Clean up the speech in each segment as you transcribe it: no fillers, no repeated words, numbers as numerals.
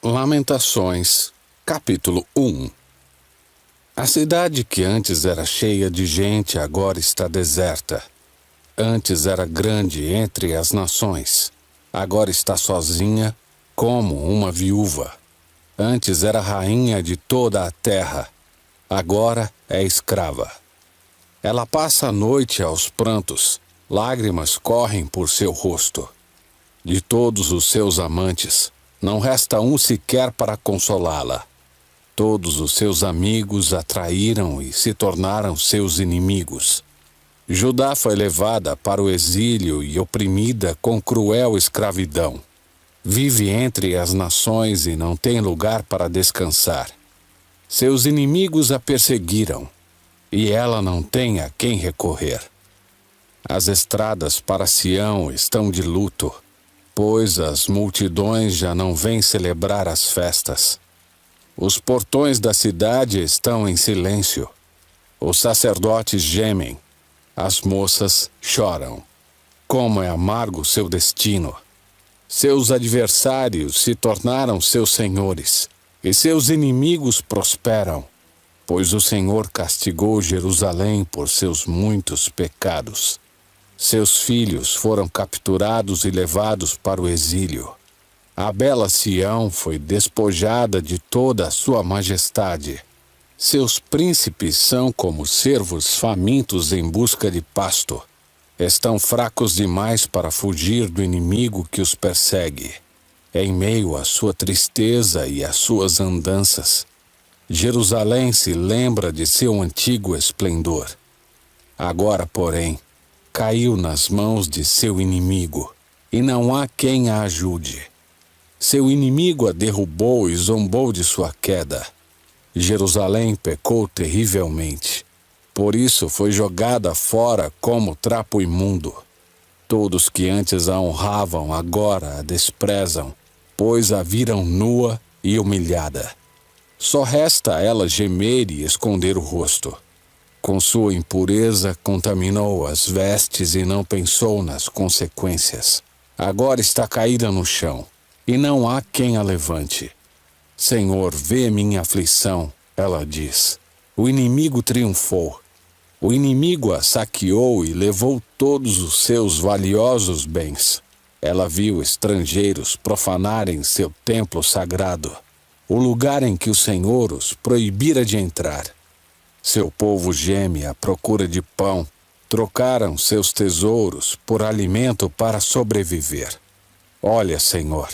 Lamentações, capítulo 1. A cidade que antes era cheia de gente agora está deserta. Antes era grande entre as nações, agora está sozinha como uma viúva. Antes era rainha de toda a terra, agora é escrava. Ela passa a noite aos prantos, lágrimas correm por seu rosto. De todos os seus amantes, não resta um sequer para consolá-la. Todos os seus amigos a traíram e se tornaram seus inimigos. Judá foi levada para o exílio e oprimida com cruel escravidão. Vive entre as nações e não tem lugar para descansar. Seus inimigos a perseguiram, e ela não tem a quem recorrer. As estradas para Sião estão de luto, pois as multidões já não vêm celebrar as festas. Os portões da cidade estão em silêncio. Os sacerdotes gemem, as moças choram. Como é amargo seu destino! Seus adversários se tornaram seus senhores, e seus inimigos prosperam, pois o Senhor castigou Jerusalém por seus muitos pecados. Seus filhos foram capturados e levados para o exílio. A bela Sião foi despojada de toda a sua majestade. Seus príncipes são como cervos famintos em busca de pasto. Estão fracos demais para fugir do inimigo que os persegue. Em meio à sua tristeza e às suas andanças, Jerusalém se lembra de seu antigo esplendor. Agora, porém, caiu nas mãos de seu inimigo, e não há quem a ajude. Seu inimigo a derrubou e zombou de sua queda. Jerusalém pecou terrivelmente. Por isso foi jogada fora como trapo imundo. Todos que antes a honravam agora a desprezam, pois a viram nua e humilhada. Só resta a ela gemer e esconder o rosto. Com sua impureza contaminou as vestes e não pensou nas consequências. Agora está caída no chão, e não há quem a levante. Senhor, vê minha aflição, ela diz. O inimigo triunfou. O inimigo a saqueou e levou todos os seus valiosos bens. Ela viu estrangeiros profanarem seu templo sagrado, o lugar em que o Senhor os proibira de entrar. Seu povo geme à procura de pão. Trocaram seus tesouros por alimento para sobreviver. Olha, Senhor,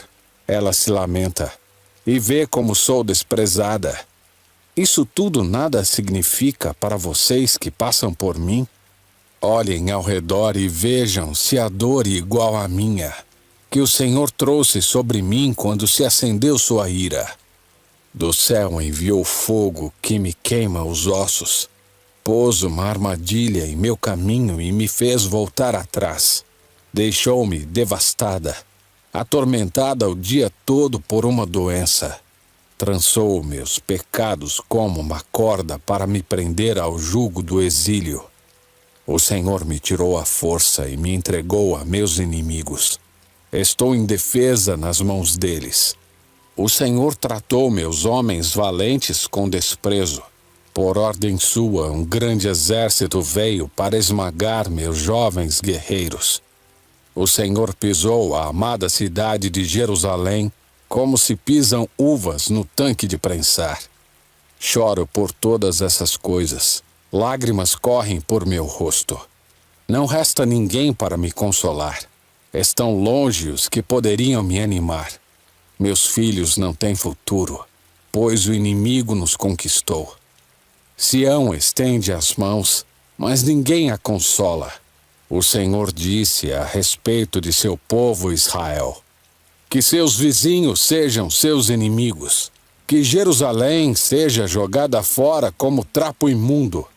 ela se lamenta, e vê como sou desprezada. Isso tudo nada significa para vocês que passam por mim? Olhem ao redor e vejam se a dor é igual à minha, que o Senhor trouxe sobre mim quando se acendeu sua ira. Do céu enviou fogo que me queima os ossos. Pôs uma armadilha em meu caminho e me fez voltar atrás. Deixou-me devastada, atormentada o dia todo por uma doença. Trançou meus pecados como uma corda para me prender ao jugo do exílio. O Senhor me tirou à força e me entregou a meus inimigos. Estou indefesa nas mãos deles. O Senhor tratou meus homens valentes com desprezo. Por ordem sua, um grande exército veio para esmagar meus jovens guerreiros. O Senhor pisou a amada cidade de Jerusalém, como se pisam uvas no tanque de prensar. Choro por todas essas coisas. Lágrimas correm por meu rosto. Não resta ninguém para me consolar. Estão longe os que poderiam me animar. Meus filhos não têm futuro, pois o inimigo nos conquistou. Sião estende as mãos, mas ninguém a consola. O Senhor disse a respeito de seu povo Israel: que seus vizinhos sejam seus inimigos, que Jerusalém seja jogada fora como trapo imundo.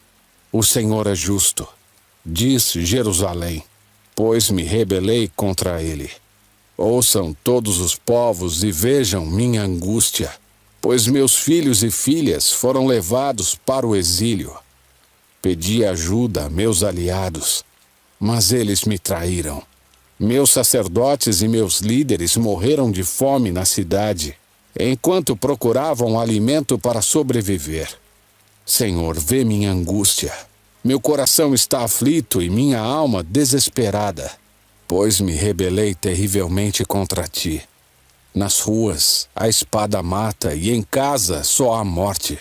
O Senhor é justo, diz Jerusalém, pois me rebelei contra ele. Ouçam todos os povos e vejam minha angústia, pois meus filhos e filhas foram levados para o exílio. Pedi ajuda a meus aliados, mas eles me traíram. Meus sacerdotes e meus líderes morreram de fome na cidade. enquanto procuravam alimento para sobreviver. Senhor, vê minha angústia. Meu coração está aflito e minha alma desesperada, pois me rebelei terrivelmente contra ti. Nas ruas, a espada mata e em casa só há morte.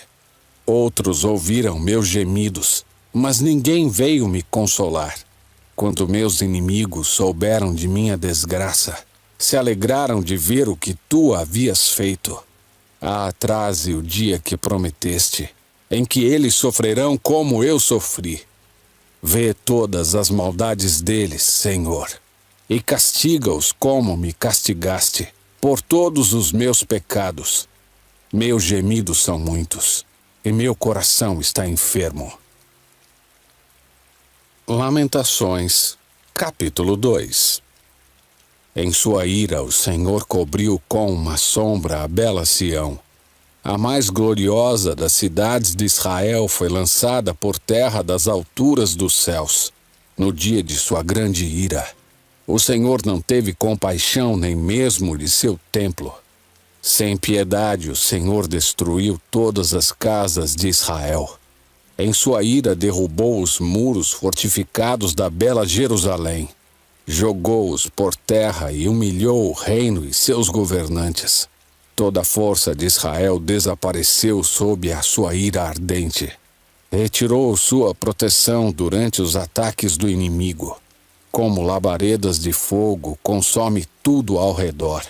Outros ouviram meus gemidos, mas ninguém veio me consolar. Quando meus inimigos souberam de minha desgraça, se alegraram de ver o que tu havias feito. Atraze o dia que prometeste, em que eles sofrerão como eu sofri. Vê todas as maldades deles, Senhor, e castiga-os como me castigaste, por todos os meus pecados. Meus gemidos são muitos, e meu coração está enfermo. Lamentações, capítulo 2. Em sua ira, o Senhor cobriu com uma sombra a bela Sião. A mais gloriosa das cidades de Israel foi lançada por terra das alturas dos céus, no dia de sua grande ira. O Senhor não teve compaixão nem mesmo de seu templo. Sem piedade, o Senhor destruiu todas as casas de Israel. Em sua ira, derrubou os muros fortificados da bela Jerusalém. Jogou-os por terra e humilhou o reino e seus governantes. Toda a força de Israel desapareceu sob a sua ira ardente. Retirou sua proteção durante os ataques do inimigo. Como labaredas de fogo, consome tudo ao redor.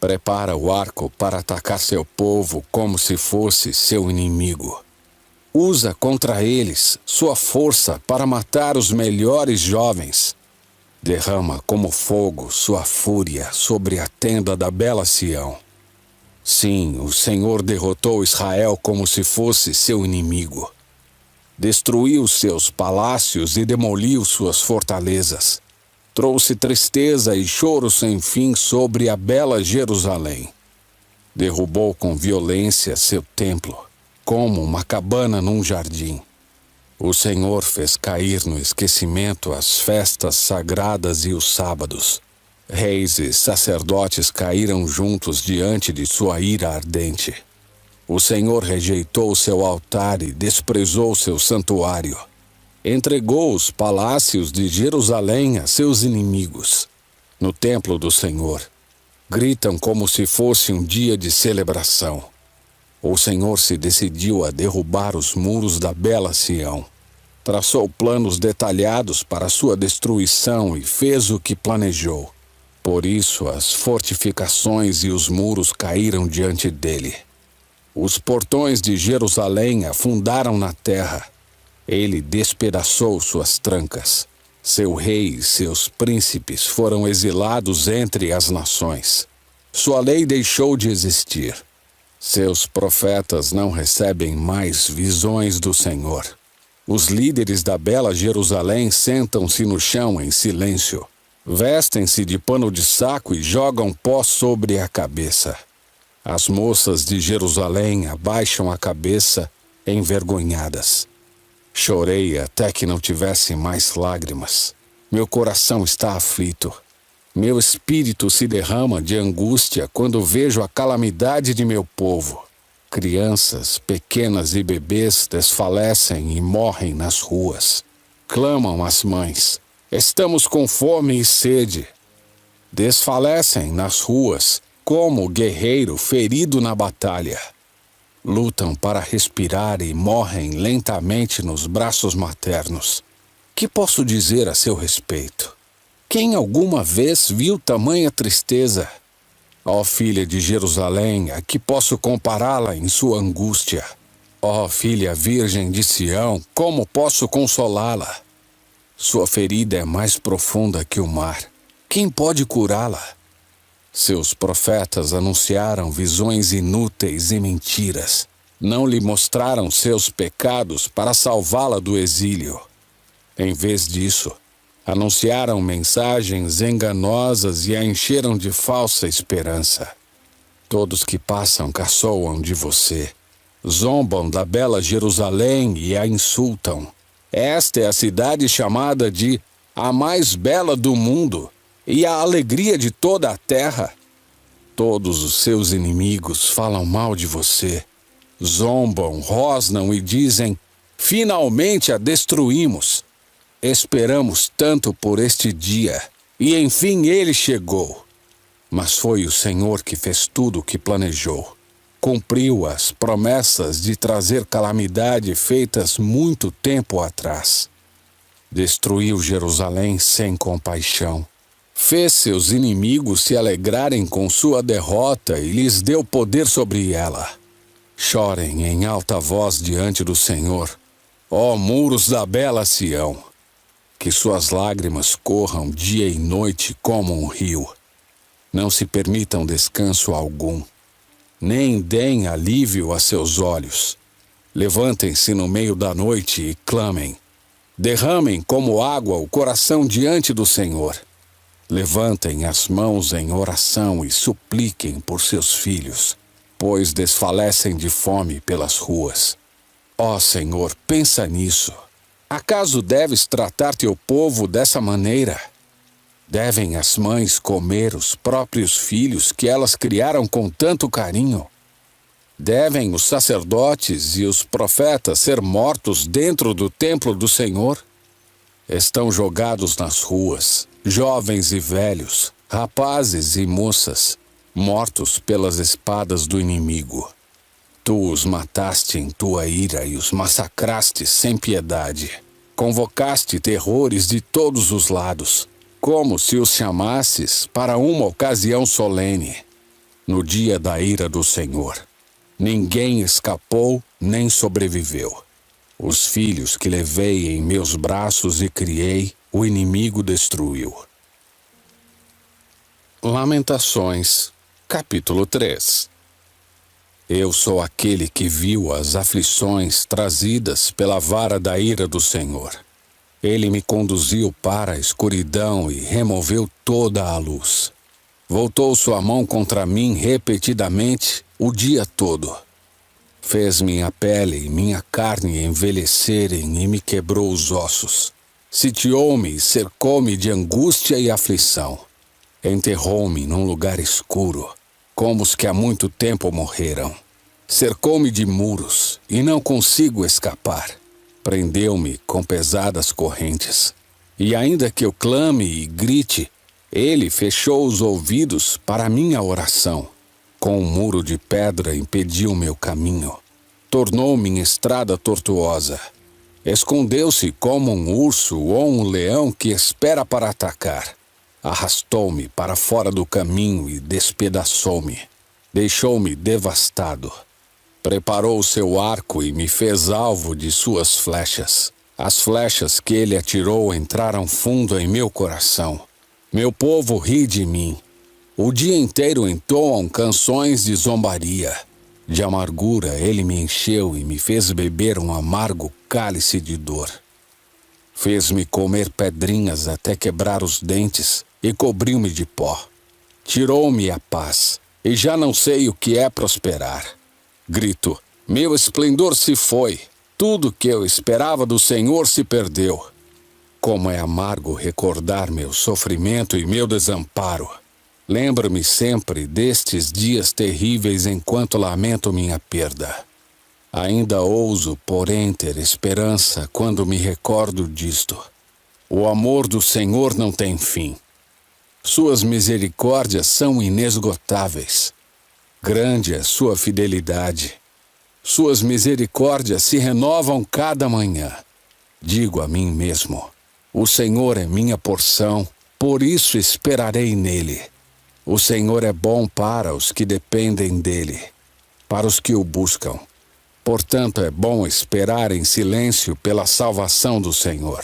Prepara o arco para atacar seu povo como se fosse seu inimigo. Usa contra eles sua força para matar os melhores jovens. Derrama como fogo sua fúria sobre a tenda da bela Sião. Sim, o Senhor derrotou Israel como se fosse seu inimigo. Destruiu seus palácios e demoliu suas fortalezas. Trouxe tristeza e choro sem fim sobre a bela Jerusalém. Derrubou com violência seu templo, como uma cabana num jardim. O Senhor fez cair no esquecimento as festas sagradas e os sábados. Reis e sacerdotes caíram juntos diante de sua ira ardente. O Senhor rejeitou seu altar e desprezou seu santuário. Entregou os palácios de Jerusalém a seus inimigos. No templo do Senhor, gritam como se fosse um dia de celebração. O Senhor se decidiu a derrubar os muros da bela Sião. Traçou planos detalhados para sua destruição e fez o que planejou. Por isso, as fortificações e os muros caíram diante dele. Os portões de Jerusalém afundaram na terra. Ele despedaçou suas trancas. Seu rei e seus príncipes foram exilados entre as nações. Sua lei deixou de existir. Seus profetas não recebem mais visões do Senhor. Os líderes da bela Jerusalém sentam-se no chão em silêncio. Vestem-se de pano de saco e jogam pó sobre a cabeça. As moças de Jerusalém abaixam a cabeça, envergonhadas. Chorei até que não tivesse mais lágrimas. Meu coração está aflito. Meu espírito se derrama de angústia quando vejo a calamidade de meu povo. Crianças, pequenas e bebês desfalecem e morrem nas ruas. Clamam as mães: estamos com fome e sede. Desfalecem nas ruas, como o guerreiro ferido na batalha. Lutam para respirar e morrem lentamente nos braços maternos. Que posso dizer a seu respeito? Quem alguma vez viu tamanha tristeza? Ó filha de Jerusalém, a que posso compará-la em sua angústia? Ó filha virgem de Sião, como posso consolá-la? Sua ferida é mais profunda que o mar. Quem pode curá-la? Seus profetas anunciaram visões inúteis e mentiras. Não lhe mostraram seus pecados para salvá-la do exílio. Em vez disso, anunciaram mensagens enganosas e a encheram de falsa esperança. Todos que passam caçoam de você. Zombam da bela Jerusalém e a insultam. Esta é a cidade chamada de a mais bela do mundo e a alegria de toda a terra. Todos os seus inimigos falam mal de você. Zombam, rosnam e dizem: finalmente a destruímos. Esperamos tanto por este dia, e enfim ele chegou. Mas foi o Senhor que fez tudo o que planejou. Cumpriu as promessas de trazer calamidade feitas muito tempo atrás. Destruiu Jerusalém sem compaixão. Fez seus inimigos se alegrarem com sua derrota e lhes deu poder sobre ela. Chorem em alta voz diante do Senhor, ó muros da bela Sião. Que suas lágrimas corram dia e noite como um rio. Não se permitam descanso algum, nem deem alívio a seus olhos. Levantem-se no meio da noite e clamem. Derramem como água o coração diante do Senhor. Levantem as mãos em oração e supliquem por seus filhos, pois desfalecem de fome pelas ruas. Ó Senhor, pensa nisso. Acaso deves tratar teu povo dessa maneira? Devem as mães comer os próprios filhos que elas criaram com tanto carinho? Devem os sacerdotes e os profetas ser mortos dentro do templo do Senhor? Estão jogados nas ruas, jovens e velhos, rapazes e moças, mortos pelas espadas do inimigo. Tu os mataste em tua ira e os massacraste sem piedade. Convocaste terrores de todos os lados, como se os chamasses para uma ocasião solene, no dia da ira do Senhor. Ninguém escapou nem sobreviveu. Os filhos que levei em meus braços e criei, o inimigo destruiu. Lamentações, capítulo 3. Eu sou aquele que viu as aflições trazidas pela vara da ira do Senhor. Ele me conduziu para a escuridão e removeu toda a luz. Voltou sua mão contra mim repetidamente o dia todo. Fez minha pele e minha carne envelhecerem e me quebrou os ossos. Sitiou-me e cercou-me de angústia e aflição. Enterrou-me num lugar escuro, como os que há muito tempo morreram. Cercou-me de muros e não consigo escapar. Prendeu-me com pesadas correntes. E ainda que eu clame e grite, ele fechou os ouvidos para a minha oração. Com um muro de pedra impediu meu caminho. Tornou minha estrada tortuosa. Escondeu-se como um urso ou um leão que espera para atacar. Arrastou-me para fora do caminho e despedaçou-me. Deixou-me devastado. Preparou o seu arco e me fez alvo de suas flechas. As flechas que ele atirou entraram fundo em meu coração. Meu povo ri de mim. O dia inteiro entoam canções de zombaria. De amargura ele me encheu e me fez beber um amargo cálice de dor. Fez-me comer pedrinhas até quebrar os dentes e cobriu-me de pó. Tirou-me a paz e já não sei o que é prosperar. Grito: meu esplendor se foi. Tudo que eu esperava do Senhor se perdeu. Como é amargo recordar meu sofrimento e meu desamparo. Lembro-me sempre destes dias terríveis enquanto lamento minha perda. Ainda ouso, porém, ter esperança quando me recordo disto. O amor do Senhor não tem fim. Suas misericórdias são inesgotáveis. Grande é sua fidelidade. Suas misericórdias se renovam cada manhã. Digo a mim mesmo: o Senhor é minha porção, por isso esperarei nele. O Senhor é bom para os que dependem dele, para os que o buscam. Portanto, é bom esperar em silêncio pela salvação do Senhor.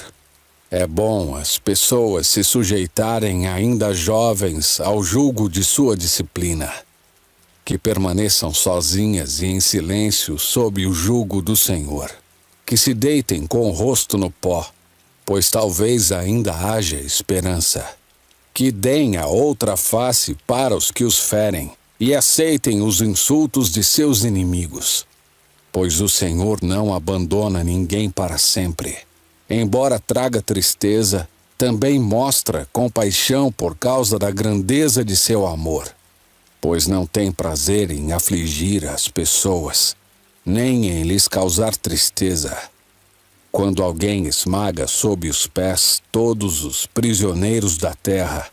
É bom as pessoas se sujeitarem ainda jovens ao jugo de sua disciplina. Que permaneçam sozinhas e em silêncio sob o jugo do Senhor. Que se deitem com o rosto no pó, pois talvez ainda haja esperança. Que deem a outra face para os que os ferem e aceitem os insultos de seus inimigos. Pois o Senhor não abandona ninguém para sempre. Embora traga tristeza, também mostra compaixão por causa da grandeza de seu amor. pois não tem prazer em afligir as pessoas, nem em lhes causar tristeza. Quando alguém esmaga sob os pés todos os prisioneiros da terra,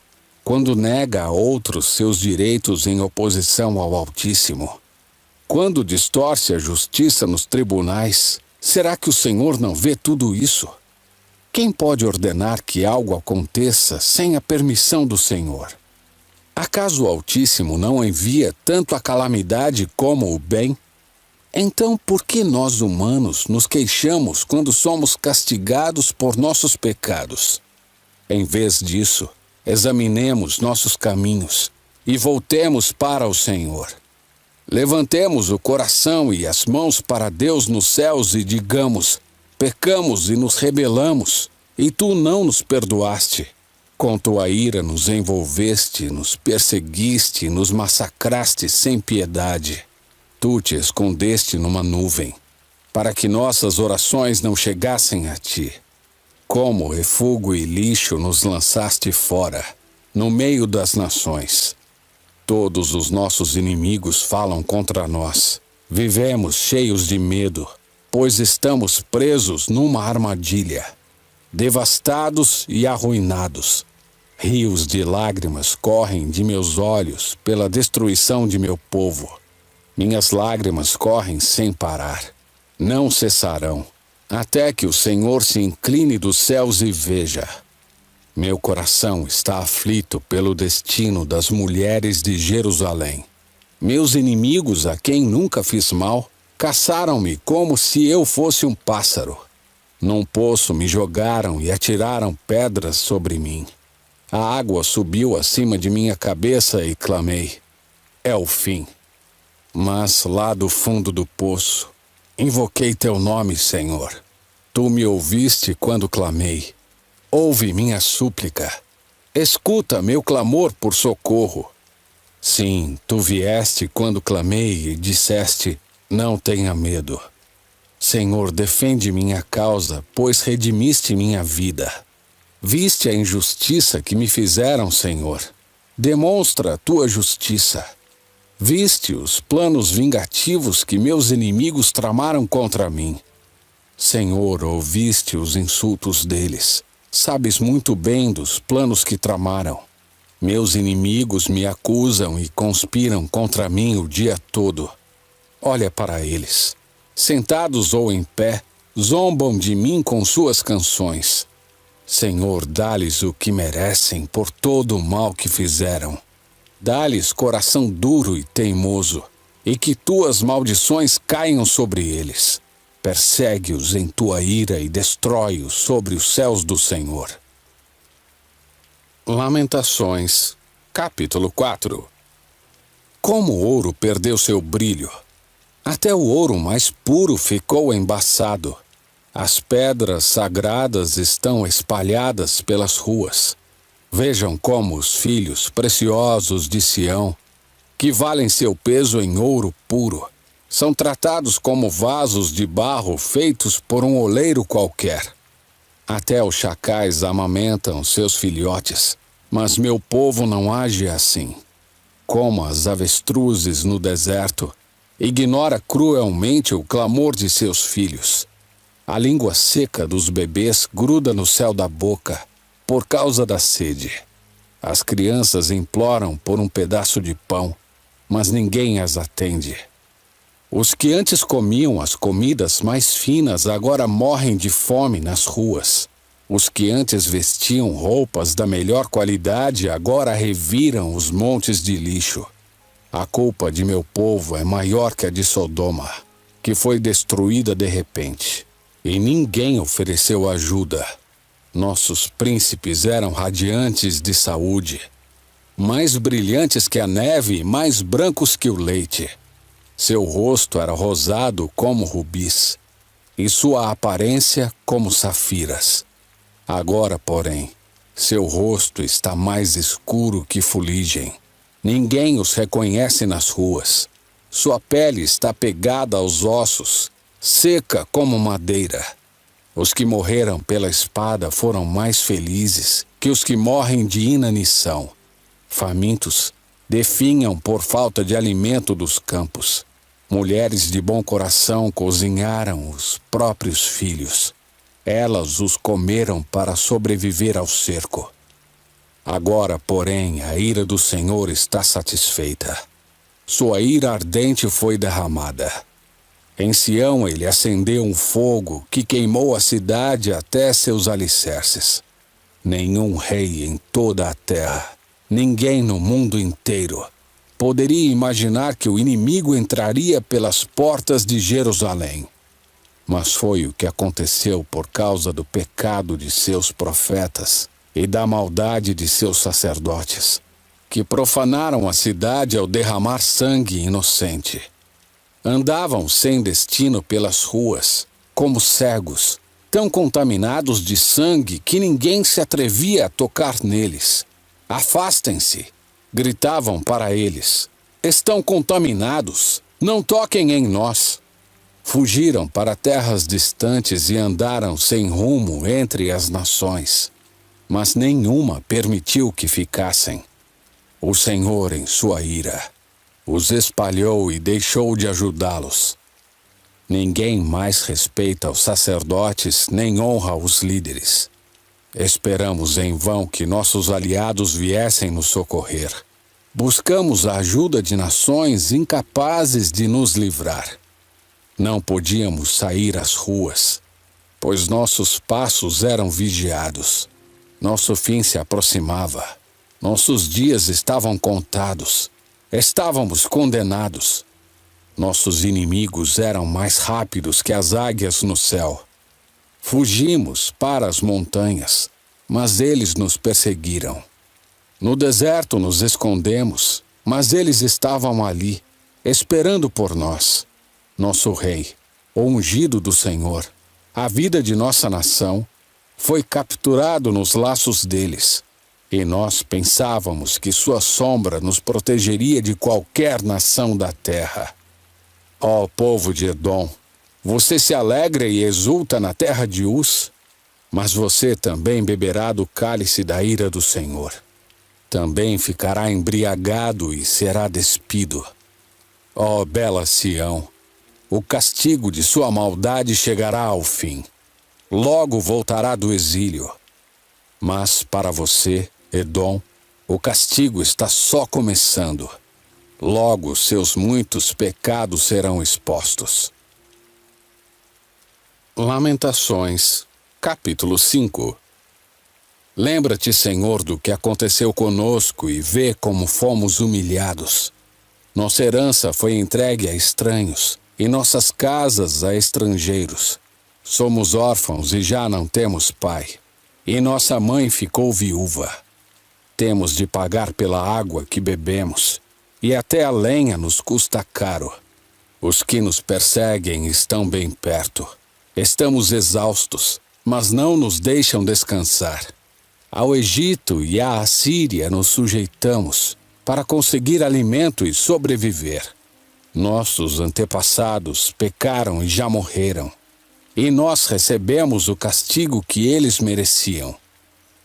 quando nega a outros seus direitos em oposição ao Altíssimo, quando distorce a justiça nos tribunais, será que o Senhor não vê tudo isso? Quem pode ordenar que algo aconteça sem a permissão do Senhor? Acaso o Altíssimo não envia tanto a calamidade como o bem? Então, por que nós humanos nos queixamos quando somos castigados por nossos pecados? Em vez disso, examinemos nossos caminhos e voltemos para o Senhor. Levantemos o coração e as mãos para Deus nos céus e digamos: pecamos e nos rebelamos, e tu não nos perdoaste. Com tua ira nos envolveste, nos perseguiste e nos massacraste sem piedade. Tu te escondeste numa nuvem, para que nossas orações não chegassem a ti. Como refúgio e lixo nos lançaste fora, no meio das nações. Todos os nossos inimigos falam contra nós. Vivemos cheios de medo, pois estamos presos numa armadilha, devastados e arruinados. Rios de lágrimas correm de meus olhos pela destruição de meu povo. Minhas lágrimas correm sem parar. Não cessarão, até que o Senhor se incline dos céus e veja. Meu coração está aflito pelo destino das mulheres de Jerusalém. Meus inimigos, a quem nunca fiz mal, caçaram-me como se eu fosse um pássaro. Num poço me jogaram e atiraram pedras sobre mim. A água subiu acima de minha cabeça e clamei: é o fim. Mas lá do fundo do poço, invoquei teu nome, Senhor. Tu me ouviste quando clamei. Ouve minha súplica. Escuta meu clamor por socorro. Sim, tu vieste quando clamei e disseste: não tenha medo. Senhor, defende minha causa, pois redimiste minha vida. Viste a injustiça que me fizeram, Senhor. Demonstra a tua justiça. Viste os planos vingativos que meus inimigos tramaram contra mim. Senhor, ouviste os insultos deles. Sabes muito bem dos planos que tramaram. Meus inimigos me acusam e conspiram contra mim o dia todo. Olha para eles. Sentados ou em pé, zombam de mim com suas canções. Senhor, dá-lhes o que merecem por todo o mal que fizeram. Dá-lhes coração duro e teimoso, e que tuas maldições caiam sobre eles. Persegue-os em tua ira e destrói-os sobre os céus do Senhor. Lamentações, capítulo 4. Como o ouro perdeu seu brilho, até o ouro mais puro ficou embaçado. As pedras sagradas estão espalhadas pelas ruas. Vejam como os filhos preciosos de Sião, que valem seu peso em ouro puro, são tratados como vasos de barro feitos por um oleiro qualquer. Até os chacais amamentam seus filhotes, mas meu povo não age assim. Como as avestruzes no deserto, ignora cruelmente o clamor de seus filhos. A língua seca dos bebês gruda no céu da boca, por causa da sede. As crianças imploram por um pedaço de pão, mas ninguém as atende. Os que antes comiam as comidas mais finas agora morrem de fome nas ruas. Os que antes vestiam roupas da melhor qualidade agora reviram os montes de lixo. A culpa de meu povo é maior que a de Sodoma, que foi destruída de repente, e ninguém ofereceu ajuda. Nossos príncipes eram radiantes de saúde, mais brilhantes que a neve e mais brancos que o leite. Seu rosto era rosado como rubis, e sua aparência como safiras. Agora, porém, seu rosto está mais escuro que fuligem. Ninguém os reconhece nas ruas. Sua pele está pegada aos ossos, seca como madeira. Os que morreram pela espada foram mais felizes que os que morrem de inanição. Famintos, Definham por falta de alimento dos campos. Mulheres de bom coração cozinharam os próprios filhos. Elas os comeram para sobreviver ao cerco. Agora, porém, a ira do Senhor está satisfeita. Sua ira ardente foi derramada. Em Sião ele acendeu um fogo que queimou a cidade até seus alicerces. Nenhum rei em toda a terra, ninguém no mundo inteiro, poderia imaginar que o inimigo entraria pelas portas de Jerusalém. Mas foi o que aconteceu por causa do pecado de seus profetas e da maldade de seus sacerdotes, que profanaram a cidade ao derramar sangue inocente. Andavam sem destino pelas ruas, como cegos, tão contaminados de sangue que ninguém se atrevia a tocar neles. Afastem-se, gritavam para eles. Estão contaminados, não toquem em nós. Fugiram para terras distantes e andaram sem rumo entre as nações. Mas nenhuma permitiu que ficassem. O Senhor, em sua ira, os espalhou e deixou de ajudá-los. Ninguém mais respeita os sacerdotes nem honra os líderes. Esperamos em vão que nossos aliados viessem nos socorrer. Buscamos a ajuda de nações incapazes de nos livrar. Não podíamos sair às ruas, pois nossos passos eram vigiados. Nosso fim se aproximava. Nossos dias estavam contados. Estávamos condenados. Nossos inimigos eram mais rápidos que as águias no céu. Fugimos para as montanhas, mas eles nos perseguiram. No deserto nos escondemos, mas eles estavam ali, esperando por nós. Nosso rei, o ungido do Senhor, a vida de nossa nação, foi capturado nos laços deles. E nós pensávamos que sua sombra nos protegeria de qualquer nação da terra. Ó povo de Edom, você se alegra e exulta na terra de Uz, mas você também beberá do cálice da ira do Senhor. Também ficará embriagado e será despido. Ó bela Sião, o castigo de sua maldade chegará ao fim. Logo voltará do exílio. Mas para você, Edom, o castigo está só começando. Logo seus muitos pecados serão expostos. Lamentações, capítulo 5. Lembra-te, Senhor, do que aconteceu conosco e vê como fomos humilhados. Nossa herança foi entregue a estranhos e nossas casas a estrangeiros. Somos órfãos e já não temos pai, e nossa mãe ficou viúva. Temos de pagar pela água que bebemos, e até a lenha nos custa caro. Os que nos perseguem estão bem perto. Estamos exaustos, mas não nos deixam descansar. Ao Egito e à Assíria nos sujeitamos para conseguir alimento e sobreviver. Nossos antepassados pecaram e já morreram, e nós recebemos o castigo que eles mereciam.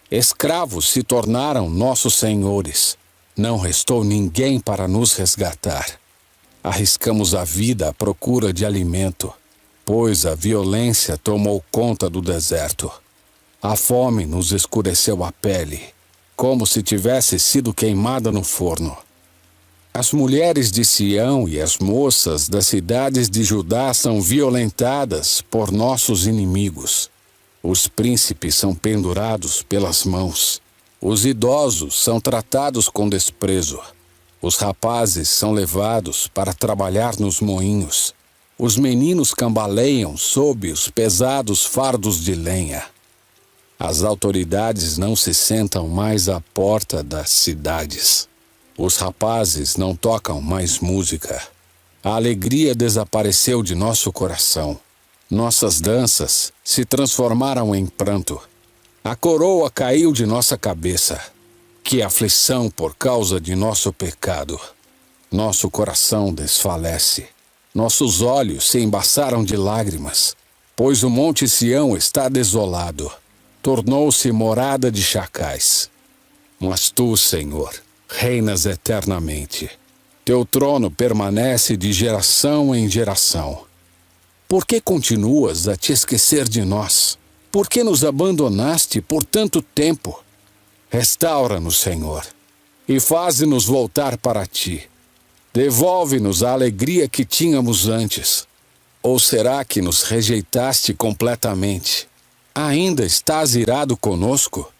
Escravos se tornaram nossos senhores. Não restou ninguém para nos resgatar. Arriscamos a vida à procura de alimento, pois a violência tomou conta do deserto. A fome nos escureceu a pele, como se tivesse sido queimada no forno. As mulheres de Sião e as moças das cidades de Judá são violentadas por nossos inimigos. Os príncipes são pendurados pelas mãos. Os idosos são tratados com desprezo. Os rapazes são levados para trabalhar nos moinhos. Os meninos cambaleiam sob os pesados fardos de lenha. As autoridades não se sentam mais à porta das cidades. Os rapazes não tocam mais música. A alegria desapareceu de nosso coração. Nossas danças se transformaram em pranto. A coroa caiu de nossa cabeça. Que aflição por causa de nosso pecado. Nosso coração desfalece. Nossos olhos se embaçaram de lágrimas, pois o Monte Sião está desolado. Tornou-se morada de chacais. Mas tu, Senhor, reinas eternamente. Teu trono permanece de geração em geração. Por que continuas a te esquecer de nós? Por que nos abandonaste por tanto tempo? Restaura-nos, Senhor, e faze-nos voltar para ti. Devolve-nos a alegria que tínhamos antes. Ou será que nos rejeitaste completamente? Ainda estás irado conosco?